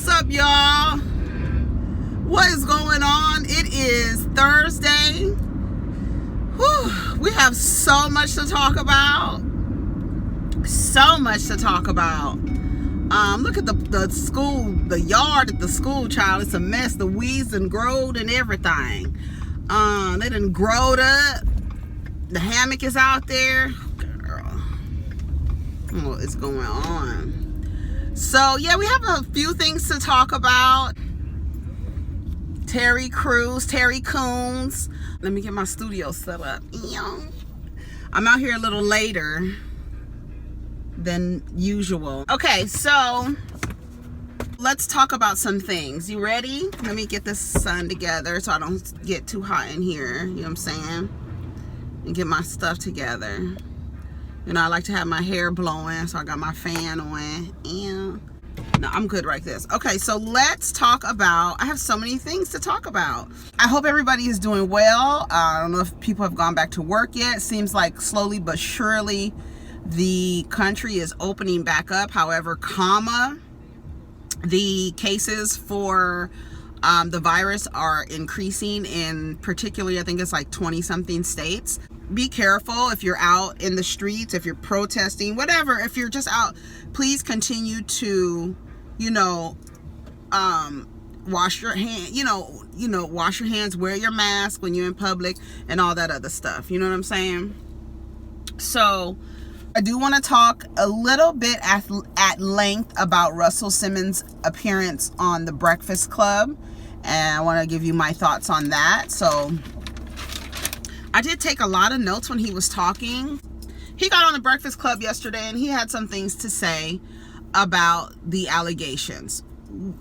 What's up, y'all? What is going on? It is Thursday. Whew, we have so much to talk about. So much to talk about. Look at the school, the yard at the school, child. It's a mess. The weeds and growed and everything. They done growed up. The hammock is out there. Girl, what is going on? So, yeah, we have a few things to talk about. Terry Coons. Let me get my studio set up. I'm out here a little later than usual. Okay, so let's talk about some things. You ready? Let me get this sun together so I don't get too hot in here. You know what I'm saying? And get my stuff together. You know, I like to have my hair blowing, so I got my fan on. And no, I'm good like this. Okay, so let's talk about, I have so many things to talk about. I hope everybody is doing well. I don't know if people have gone back to work yet. Seems like slowly but surely the country is opening back up. However, the cases for the virus are increasing in particularly, I think it's like 20 something states. Be careful if you're out in the streets, if you're protesting, whatever. If you're just out, please continue to, wash your hand, wash your hands, wear your mask when you're in public and all that other stuff. You know what I'm saying? So I do want to talk a little bit at length about Russell Simmons' appearance on The Breakfast Club. And I want to give you my thoughts on that. So I did take a lot of notes when he was talking. He got on The Breakfast Club yesterday and he had some things to say about the allegations.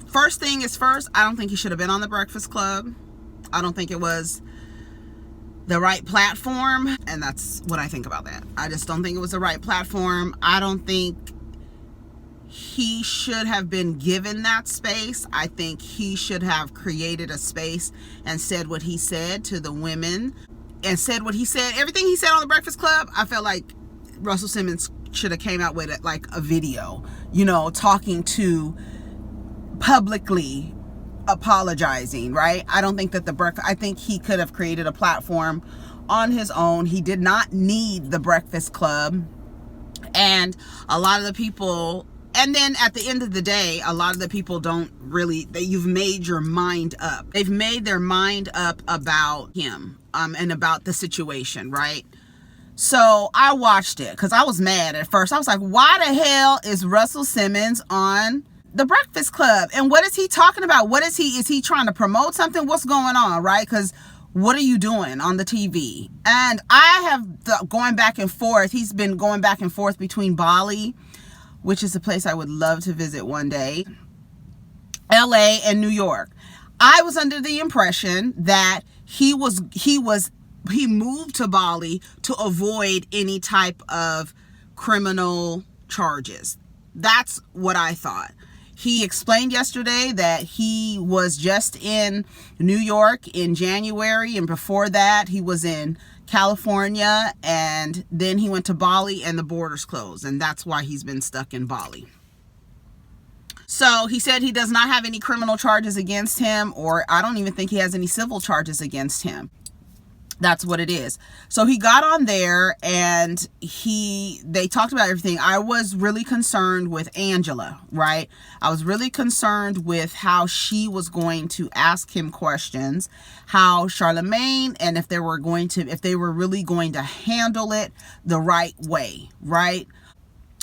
First thing is first, I don't think he should have been on The Breakfast Club. I don't think it was the right platform. And that's what I think about that. I just don't think it was the right platform. I don't think he should have been given that space. I think he should have created a space and said what he said to the women. And said what he said, everything he said on The Breakfast Club. I felt like Russell Simmons should have came out with it like a video, talking to publicly apologizing, right? I don't think that I think he could have created a platform on his own. He did not need The Breakfast Club. And a lot of the people, and then at the end of the day, a lot of the people don't really, you've made your mind up. They've made their mind up about him. And about the situation, right? So I watched it because I was mad at first. I was like, why the hell is Russell Simmons on The Breakfast Club? And what is he talking about? Is he trying to promote something? What's going on, right? Because what are you doing on the TV? And I have going back and forth. He's been going back and forth between Bali, which is a place I would love to visit one day, LA and New York. I was under the impression that he moved to Bali to avoid any type of criminal charges. That's what I thought. He explained yesterday that he was just in New York in January, and before that he was in California, and then he went to Bali and the borders closed, and that's why he's been stuck in Bali. So he said he does not have any criminal charges against him, or I don't even think he has any civil charges against him. That's what it is. So he got on there and they talked about everything. I was really concerned with Angela, right? I was really concerned with how she was going to ask him questions, how Charlemagne, and if they were really going to handle it the right way, right?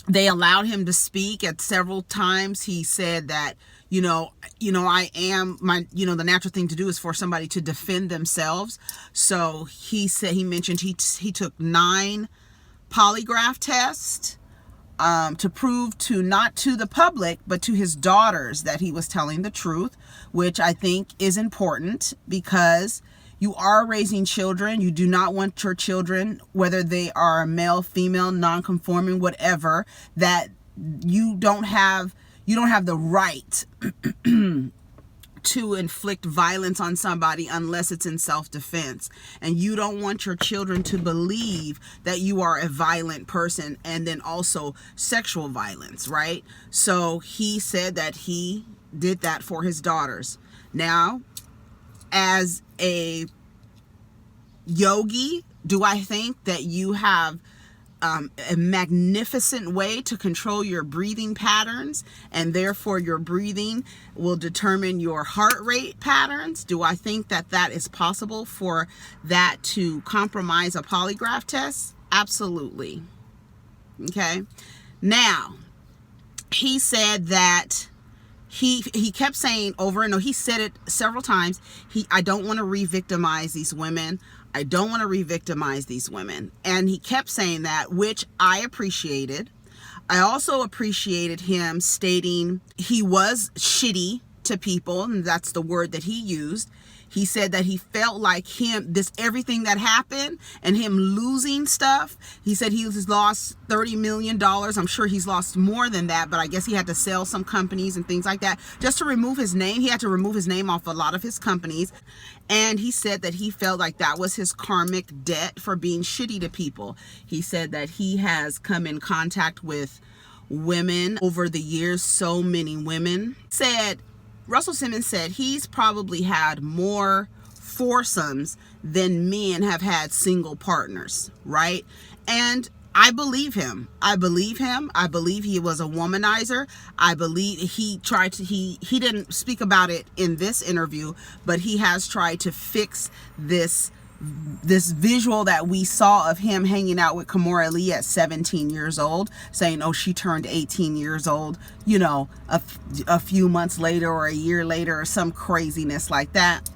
They allowed him to speak at several times. He said that, I am the natural thing to do is for somebody to defend themselves. So he mentioned he took 9 polygraph tests to prove not to the public, but to his daughters that he was telling the truth, which I think is important because you are raising children. You do not want your children, whether they are male, female, non-conforming, whatever, that you don't have the right to inflict violence on somebody unless it's in self-defense. And you don't want your children to believe that you are a violent person, and then also sexual violence, right? So he said that he did that for his daughters. Now, as a yogi, do I think that you have a magnificent way to control your breathing patterns, and therefore your breathing will determine your heart rate patterns? Do I think that that is possible for that to compromise a polygraph test? Absolutely. Okay. Now, he said that he kept saying over and over, he said it several times, I don't want to re-victimize these women. I don't want to re-victimize these women. And he kept saying that, which I appreciated. I also appreciated him stating he was shitty to people, and that's the word that he used. He said that he felt like everything that happened and him losing stuff. He said he has lost $30 million. I'm sure he's lost more than that, but I guess he had to sell some companies and things like that just to remove his name. He had to remove his name off a lot of his companies. And he said that he felt like that was his karmic debt for being shitty to people. He said that he has come in contact with women over the years, so many women. Russell Simmons said he's probably had more foursomes than men have had single partners, right? And I believe him. I believe he was a womanizer. I believe he didn't speak about it in this interview, but he has tried to fix this visual that we saw of him hanging out with Kimora Lee at 17 years old, saying, oh, she turned 18 years old, a few months later or a year later or some craziness like that.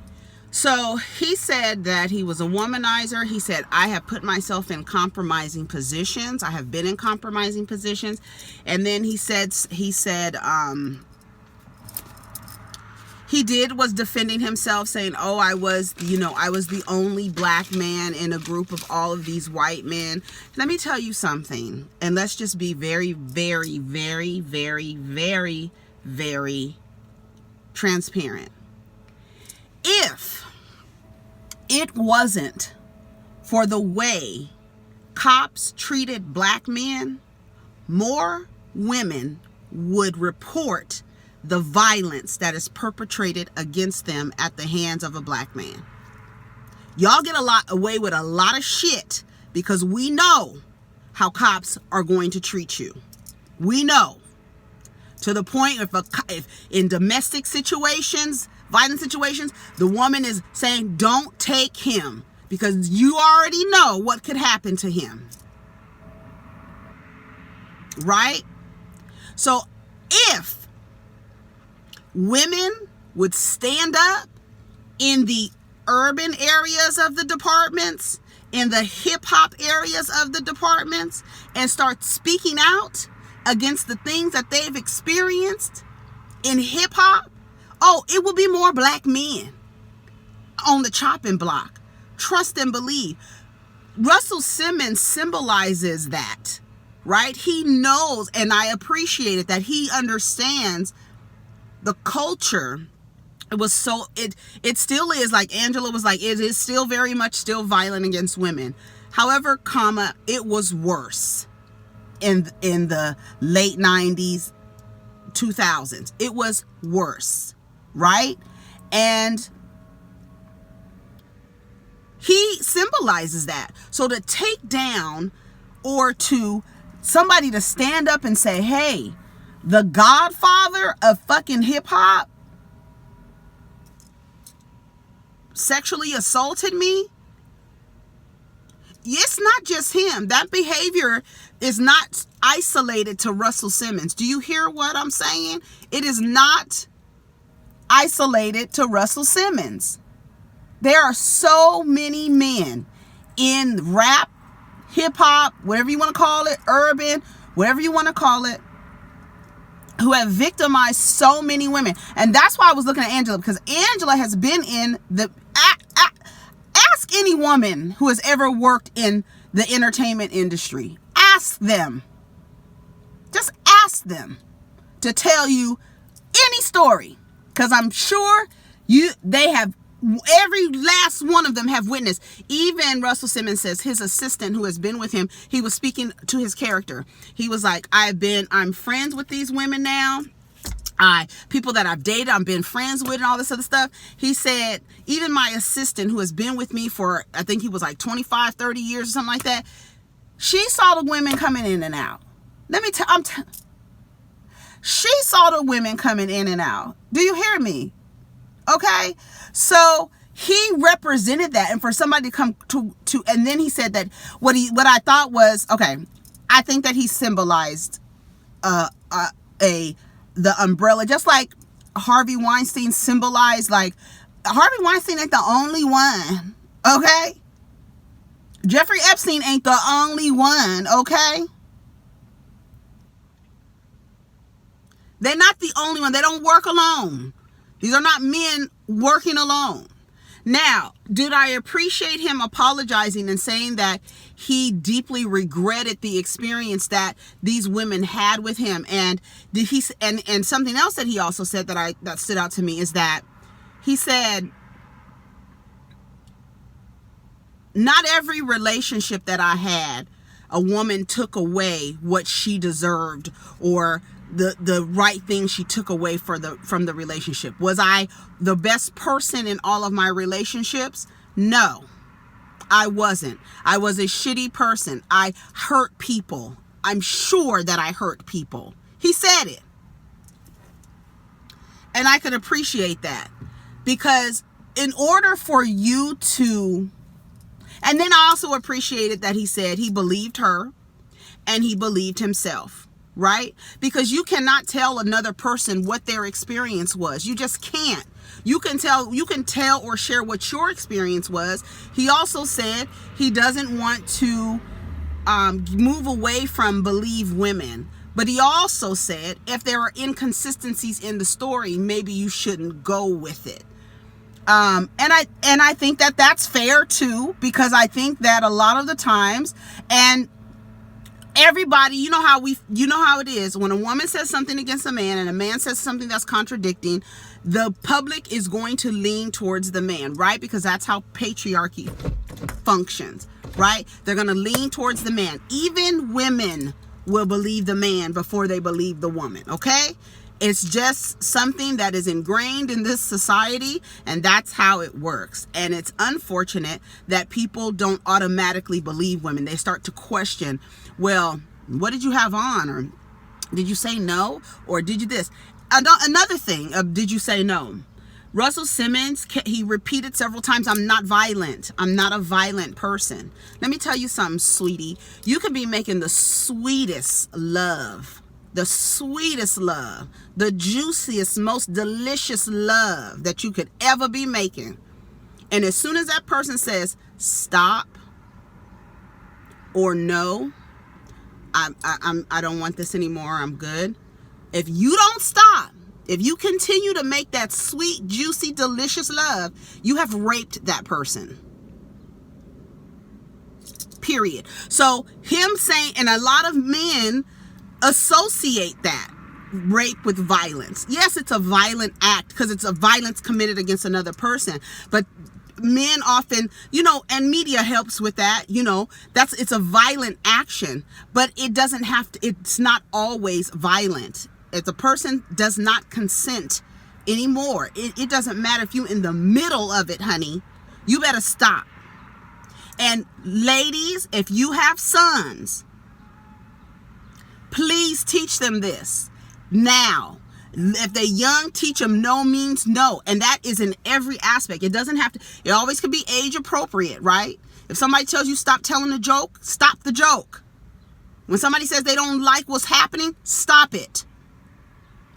So he said that he was a womanizer. He said, I have put myself in compromising positions. I have been in compromising positions. And then he was defending himself, saying, oh, I was the only black man in a group of all of these white men. Let me tell you something, and let's just be very, very, very, very, very, very transparent. If it wasn't for the way cops treated black men, more women would report the violence that is perpetrated against them at the hands of a black man. Y'all get away with a lot of shit because we know how cops are going to treat you. We know. To the point if in domestic situations, violent situations, the woman is saying, don't take him, because you already know what could happen to him. Right? So if women would stand up in the urban areas of the departments, in the hip-hop areas of the departments, and start speaking out against the things that they've experienced in hip-hop, oh, it will be more black men on the chopping block. Trust and believe. Russell Simmons symbolizes that, right? He knows, and I appreciate it, that he understands the culture. It still is, like Angela was like, it is still very much still violent against women. However, it was worse in the late 90s, 2000s. It was worse, right? And he symbolizes that. So to take down, or to somebody to stand up and say, hey, the godfather of fucking hip hop sexually assaulted me. It's not just him. That behavior is not isolated to Russell Simmons. Do you hear what I'm saying? It is not isolated to Russell Simmons. There are so many men in rap, hip hop, whatever you want to call it, urban, whatever you want to call it, who have victimized so many women. And that's why I was looking at Angela, because Angela has been in the... Ask any woman who has ever worked in the entertainment industry. Ask them. Just ask them to tell you any story. Because I'm sure they have... Every last one of them have witnessed. Even Russell Simmons says his assistant who has been with him, he was speaking to his character. He was like, I'm friends with these women now. People that I've dated, I've been friends with and all this other stuff. He said, even my assistant who has been with me for, I think he was like 25, 30 years or something like that. She saw the women coming in and out. She saw the women coming in and out. Do you hear me? Okay. So he represented that. And for somebody to come to, and then he said that what I thought was, okay, I think that he symbolized, the umbrella, just like Harvey Weinstein symbolized, like Harvey Weinstein ain't the only one, okay? Jeffrey Epstein ain't the only one, okay? They're not the only one. They don't work alone. These are not men working alone. Now, did I appreciate him apologizing and saying that he deeply regretted the experience that these women had with him? And did he, and something else that he also said that stood out to me is that he said, not every relationship that I had, a woman took away what she deserved or the right thing she took away from the relationship. Was I the best person in all of my relationships? No, I wasn't. I was a shitty person. I hurt people. I'm sure that I hurt people. He said it. And I could appreciate that, because in order for you to, and then I also appreciated that he said he believed her and he believed himself. Right? Because you cannot tell another person what their experience was. You just can't. You can tell or share what your experience was. He also said he doesn't want to move away from believe women. But he also said if there are inconsistencies in the story, maybe you shouldn't go with it. And I think that that's fair too, because I think that a lot of the times, and everybody, you know how it is when a woman says something against a man and a man says something that's contradicting, the public is going to lean towards the man, right? Because that's how patriarchy functions, right? They're going to lean towards the man. Even women will believe the man before they believe the woman, okay? It's just something that is ingrained in this society, and that's how it works. And it's unfortunate that people don't automatically believe women. They start to question, well, what did you have on? Or did you say no? Or did you this? Another thing, did you say no? Russell Simmons, he repeated several times, I'm not violent. I'm not a violent person. Let me tell you something, sweetie. You could be making the sweetest love, the juiciest, most delicious love that you could ever be making. And as soon as that person says, stop, or no, I don't want this anymore, I'm good. If you don't stop, if you continue to make that sweet, juicy, delicious love, you have raped that person. Period. So him saying, and a lot of men associate that rape with violence. Yes, it's a violent act because it's a violence committed against another person, but men often, and media helps with that, it's a violent action, but it doesn't have to, it's not always violent. If the person does not consent anymore, it doesn't matter if you're in the middle of it, honey, you better stop. And ladies, if you have sons, please teach them this now. If they're young, teach them no means no. And that is in every aspect. It doesn't have to, it always could be age appropriate, right? If somebody tells you stop telling a joke, stop the joke. When somebody says they don't like what's happening, stop it.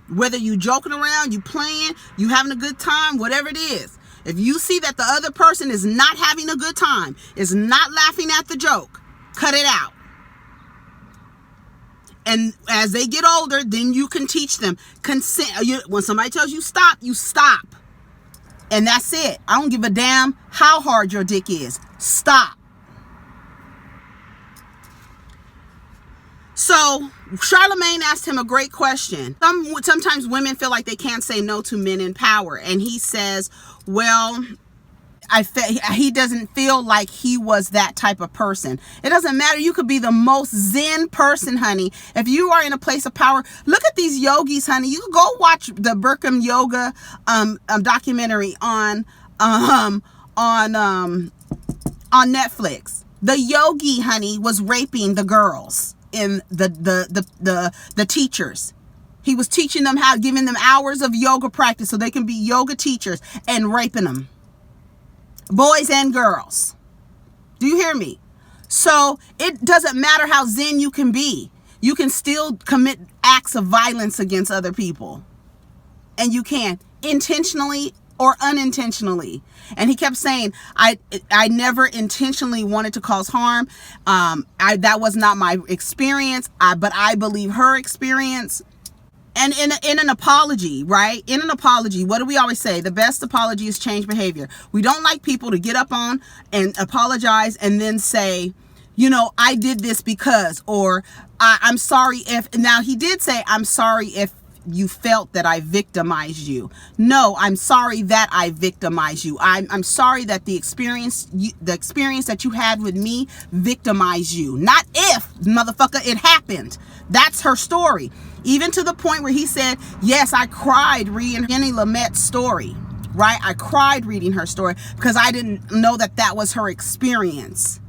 Whether you joking around, you playing, you having a good time, whatever it is. If you see that the other person is not having a good time, is not laughing at the joke, cut it out. And as they get older, then you can teach them consent. When somebody tells you stop, you stop. And that's it. I don't give a damn how hard your dick is. Stop. So Charlemagne asked him a great question. Sometimes women feel like they can't say no to men in power. And he says, well, he doesn't feel like he was that type of person. It doesn't matter. You could be the most zen person, honey. If you are in a place of power, look at these yogis, honey. You could go watch the Birkham yoga documentary on Netflix. The yogi, honey, was raping the girls in the teachers. He was teaching them how, giving them hours of yoga practice so they can be yoga teachers, and raping them. Boys and girls. Do you hear me? So it doesn't matter how zen you can be. You can still commit acts of violence against other people. And you can, intentionally or unintentionally. And he kept saying, I never intentionally wanted to cause harm. That was not my experience. But I believe her experience. And in an apology, right? In an apology, what do we always say? The best apology is change behavior. We don't like people to get up on and apologize and then say, you know, I did this because, or I'm sorry if, now he did say, I'm sorry if you felt that I victimized you. No, I'm sorry that I victimized you. I'm sorry that the experience that you had with me victimized you. Not if, motherfucker, it happened. That's her story. Even to the point where he said, yes, I cried reading Annie Lamette's story, right? I cried reading her story because I didn't know that was her experience.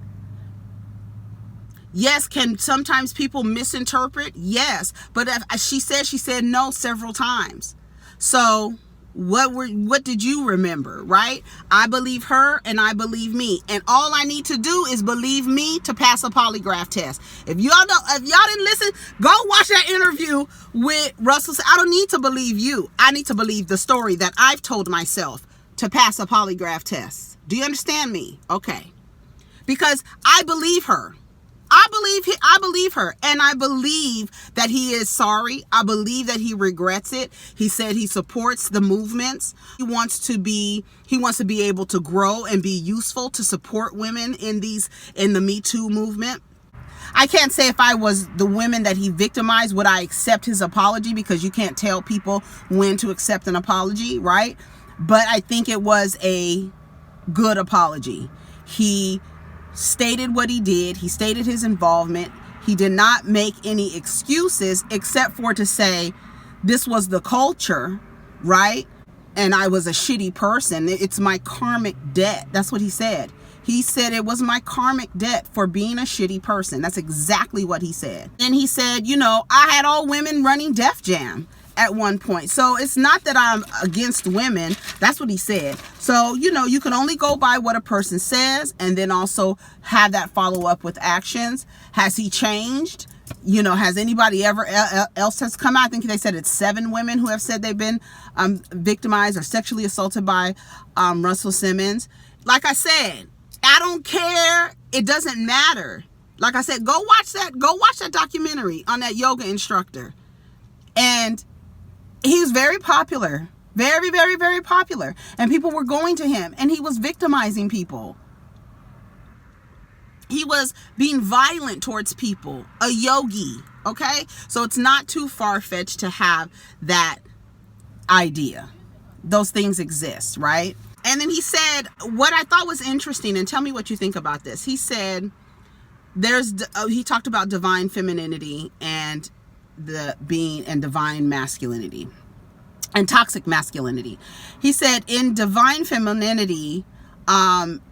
Yes, can sometimes people misinterpret? Yes, but she said no several times. So what did you remember, right? I believe her and I believe me. And all I need to do is believe me to pass a polygraph test. If y'all didn't listen, go watch that interview with Russell. I don't need to believe you. I need to believe the story that I've told myself to pass a polygraph test. Do you understand me? Okay. Because I believe her. I believe her, and I believe that he is sorry. I believe that he regrets it. He said he supports the movements. He wants to be able to grow and be useful to support women in the Me Too movement. I can't say if I was the women that he victimized, would I accept his apology, because you can't tell people when to accept an apology, right? But I think it was a good apology. He stated what he did. He stated his involvement. He did not make any excuses except for to say this was the culture, right? And I was a shitty person. It's my karmic debt. That's what he said. He said it was my karmic debt for being a shitty person. That's exactly what he said. And he said, you know, I had all women running Def Jam at one point. So it's not that I'm against women. That's what he said. So, you know, you can only go by what a person says and then also have that follow up with actions. Has he changed? You know, has anybody else has come out? I think they said it's 7 women who have said they've been victimized or sexually assaulted by Russell Simmons. Like I said, I don't care. It doesn't matter. Like I said, go watch that documentary on that yoga instructor. And he was very popular, very, very, very popular. And people were going to him and he was victimizing people. He was being violent towards people, a yogi. Okay. So it's not too far-fetched to have that idea. Those things exist, right? And then he said, what I thought was interesting, and tell me what you think about this. He said, he talked about divine femininity and divine masculinity and toxic masculinity. He said in divine femininity,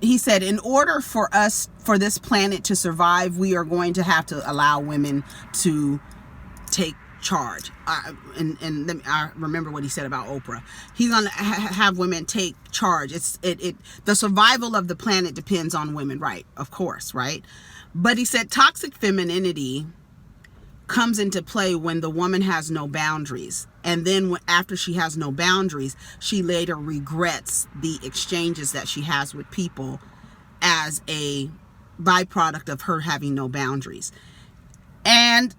he said, in order for this planet to survive, we are going to have to allow women to take charge. And I remember what he said about Oprah. He's going to have women take charge. The survival of the planet depends on women, right? Of course, right? But he said toxic femininity comes into play when the woman has no boundaries. And then after she has no boundaries, she later regrets the exchanges that she has with people as a byproduct of her having no boundaries. And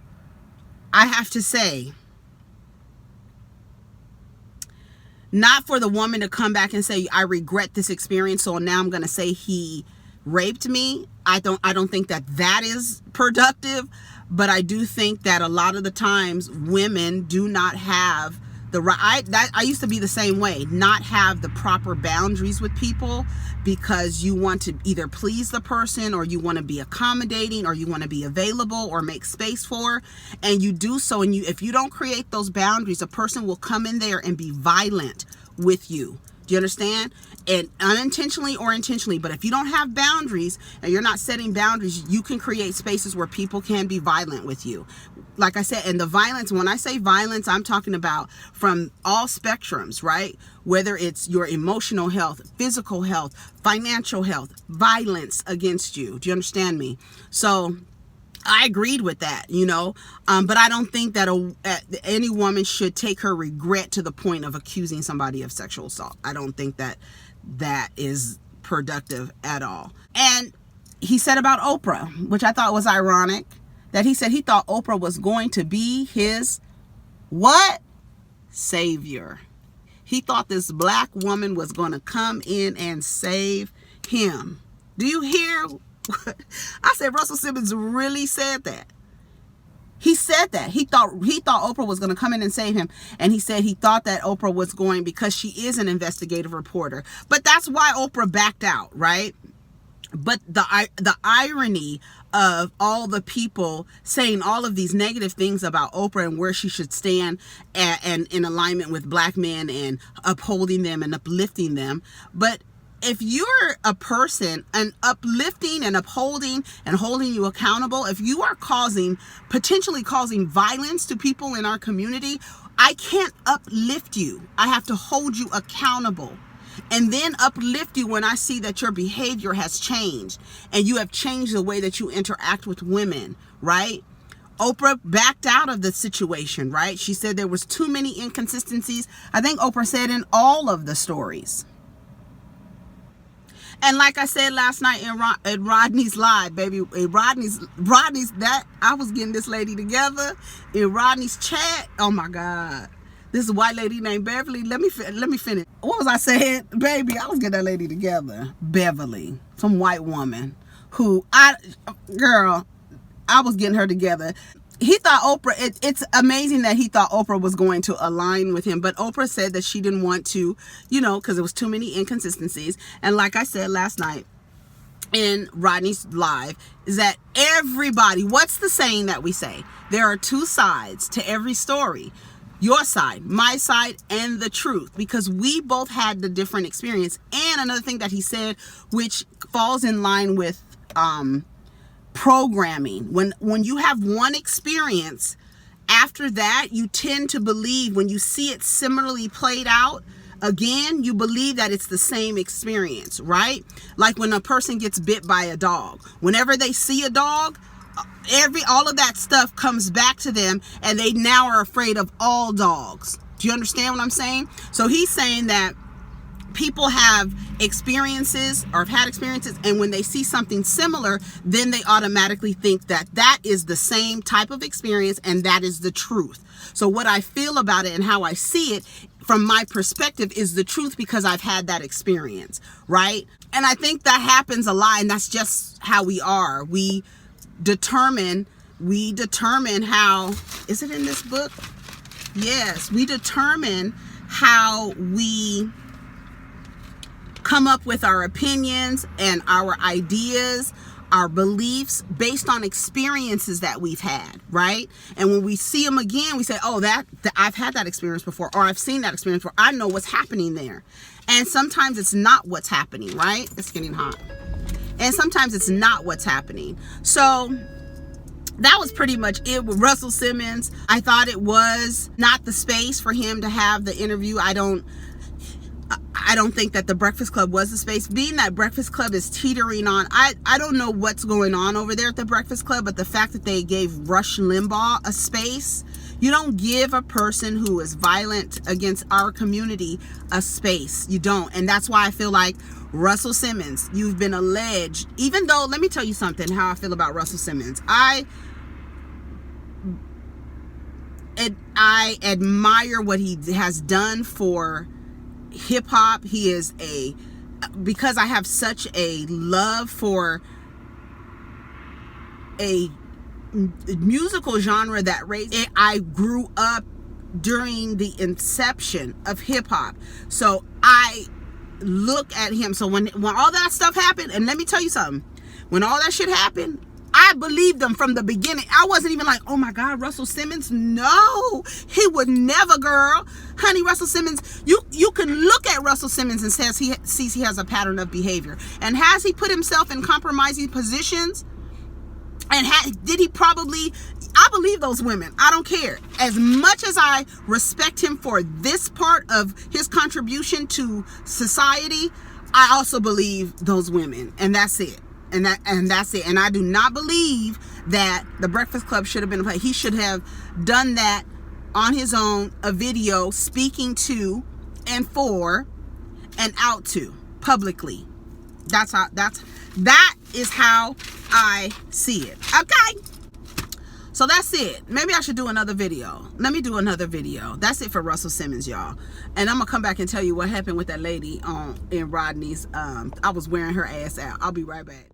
I have to say, not for the woman to come back and say, I regret this experience, so now I'm going to say he raped me. I don't think that is productive. But I do think that a lot of the times women do not have I used to be the same way, not have the proper boundaries with people, because you want to either please the person, or you want to be accommodating, or you want to be available or make space for, and you do so, and if you don't create those boundaries, a person will come in there and be violent with you. Do you understand? And unintentionally or intentionally, but if you don't have boundaries and you're not setting boundaries, you can create spaces where people can be violent with you. Like I said, and the violence, when I say violence, I'm talking about from all spectrums, right? Whether it's your emotional health, physical health, financial health, violence against you. Do you understand me? So I agreed with that, but I don't think that any woman should take her regret to the point of accusing somebody of sexual assault. I don't think that is productive at all. And he said about Oprah, which I thought was ironic, that he said he thought Oprah was going to be his what? Savior. He thought this black woman was going to come in and save him. Do you hear? I said Russell Simmons really said that. He said that. He thought Oprah was going to come in and save him. And he said he thought that Oprah was going, because she is an investigative reporter. But that's why Oprah backed out, right? But the irony of all the people saying all of these negative things about Oprah and where she should stand and in alignment with black men and upholding them and uplifting them. But if you're a person and uplifting and upholding and holding you accountable, if you are potentially causing violence to people in our community, I can't uplift you. I have to hold you accountable. And then uplift you when I see that your behavior has changed and you have changed the way that you interact with women, right? Oprah backed out of the situation, right? She said there was too many inconsistencies. I think Oprah said in all of the stories. And like I said last night in Rodney's live, baby, Rodney's that I was getting this lady together in Rodney's chat. Oh my God. This is a white lady named Beverly. Let me finish. What was I saying? Baby, I was getting that lady together. Beverly, some white woman who I was getting her together. He thought Oprah, it's amazing that he thought Oprah was going to align with him. But Oprah said that she didn't want to, because there was too many inconsistencies. And like I said last night in Rodney's live, is that everybody, what's the saying that we say? There are two sides to every story. Your side, my side, and the truth, because we both had the different experience. And another thing that he said, which falls in line with programming, when you have one experience, after that you tend to believe, when you see it similarly played out again, you believe that it's the same experience, right? Like when a person gets bit by a dog, whenever they see a dog, all of that stuff comes back to them, and they now are afraid of all dogs. Do you understand what I'm saying? So he's saying that people have experiences or have had experiences, and when they see something similar, then they automatically think that that is the same type of experience and that is the truth. So what I feel about it and how I see it from my perspective is the truth, because I've had that experience, right? And I think that happens a lot, and that's just how we are. We determine how, is it in this book? Yes, we determine how we come up with our opinions and our ideas, our beliefs based on experiences that we've had, right? And when we see them again, we say, oh, that I've had that experience before, or I've seen that experience before. I know what's happening there. And sometimes it's not what's happening, right? It's getting hot. And sometimes it's not what's happening. So that was pretty much it with Russell Simmons. I thought it was not the space for him to have the interview. I don't think that the Breakfast Club was the space. Being that Breakfast Club is teetering on, I don't know what's going on over there at the Breakfast Club, but the fact that they gave Rush Limbaugh a space, you don't give a person who is violent against our community a space. You don't. And that's why I feel like Russell Simmons, you've been alleged, even though, let me tell you something, how I feel about Russell Simmons. I admire what he has done for hip hop. He is because I have such a love for a musical genre that I grew up during the inception of hip-hop. So I look at him. So when all that stuff happened, and let me tell you something, when all that shit happened, I believed them from the beginning. I wasn't even like, oh my God, Russell Simmons. No, he would never, girl. Honey, Russell Simmons, you can look at Russell Simmons and sees he has a pattern of behavior. And has he put himself in compromising positions? And did he probably, I believe those women. I don't care. As much as I respect him for this part of his contribution to society, I also believe those women. And that's it. And that's it. And I do not believe that the Breakfast Club should have been a play. He should have done that on his own, a video speaking to and for and out to publicly. That is how I see it. Okay. So that's it. Maybe I should do another video. Let me do another video. That's it for Russell Simmons, y'all. And I'm gonna come back and tell you what happened with that lady in Rodney's. I was wearing her ass out. I'll be right back.